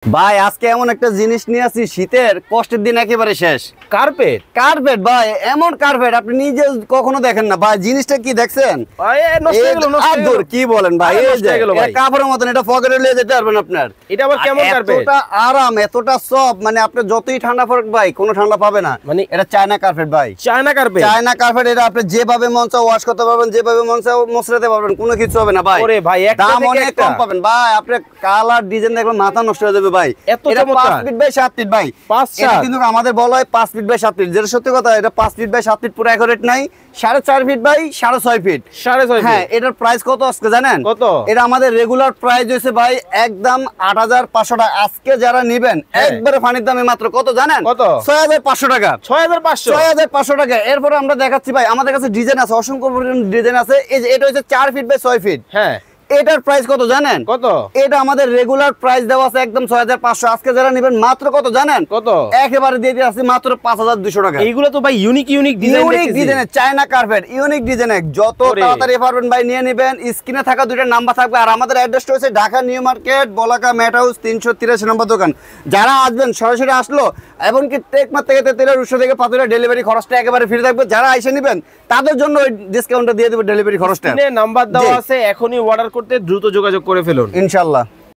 ভাই আজকে এমন একটা জিনিস নিয়ে আসি, শীতের কষ্টের দিন একেবারে শেষ। কার্পেট কার্পেট ভাই, এমন কার্পেট আপনি নিজে কখনো দেখেন না ভাই। জিনিসটা কি দেখছেন ভাই? নষ্ট হয়ে গেল, নষ্ট হয়ে গেল। কি বলেন ভাই? আরে এই নষ্ট যে হয়ে গেল ভাই। এটা কাপড়ের মতন, এটা পকেটে নিয়ে যেতে পারবেন আপনার। এটা আবার কেমন কার্পেট? এতটা আরাম, এতটা সফট, মানে আপনি যতই ঠান্ডা পড়ুক ভাই কোনো ঠান্ডা পাবে না। মানে এটা চায়না কার্পেট ভাই, চায়না কার্পেট। China carpet. এটা আপনি যেভাবে মন চায় ওয়াশ করতে পারবেন, যেভাবে মন চায় মোছড়াতে পারবেন, কোনো কিছু হবে না ভাই। ওরে ভাই, একটা দাম থেকে অনেক একটা। কম পাবেন ভাই। আপনি কালার ডিজাইন দেখলে মাথা নষ্ট হয়ে যাবে ভাই। এত এটা চমৎকার। 5 ফিট বাই 7 ফিট ভাই। 5 এটা কিন্তু আমাদের বলা হয় 5 ফিট বাই 7 ফিট, যেটা সত্যি কথা। এটা 5 ফিট বাই 7 ফিট পুরো একুরেট নাই, 4.5 ফিট বাই 6.5 ফিট। 6.5 হ্যাঁ, এটার প্রাইস কত আজকে জানেন? কত? এটা আমাদের রেগুলার প্রাইস হইছে ভাই একদম 8,500 টাকা। আজকে যারা নেবেন একবারে ফানির দামে মাত্র কত জানেন? কত? 6,500 টাকা। 6500। 6,500 টাকা। এরপরে আমরা দেখাচ্ছি ভাই, আমাদের কাছে ডিজাইন আছে, অসংখ্য ডিজাইন আছে। এই যে এটা হচ্ছে 4 ফিট বাই 6 ফিট। হ্যাঁ, এটার প্রাইস কত জানেন? কত? এটা আমাদের রেগুলার প্রাইস দেওয়া আছে একদম 6,500। আজকে যারা নেবেন মাত্র কত জানেন? কত? একেবারে দিয়ে দিচ্ছি মাত্র 5,200 টাকা। এইগুলো তো ভাই ইউনিক ডিজাইন ইউনিক দেখতেছি। ডিজাইনের চায়না কার্পেট, ইউনিক ডিজাইনের। যত ওরে। তাড়াতাড়ি পারবেন ভাই নিয়ে নেবেন। স্ক্রিনে থাকা দুইটা নাম্বার থাকবে, আর আমাদের অ্যাড্রেসটা হচ্ছে ঢাকা নিউ মার্কেট, বলাকা ম্যাট হাউস, 383 নম্বর দোকান। যারা আসবেন সরাসরি আসলো, এমনকি টেকমার থেকে তেলের উৎস থেকে পাতুরা ডেলিভারি খরচটা একেবারে ফ্রি থাকবে। যারা এসে নেবেন তাদের জন্য ওই ডিসকাউন্টটা দিয়ে দেবো, ডেলিভারি খরচটা। স্ক্রিনে নাম্বার দেওয়া জি। আছে, এখনই অর্ডার করতে দ্রুত যোগাযোগ করে ফেলুন ইনশাআল্লাহ।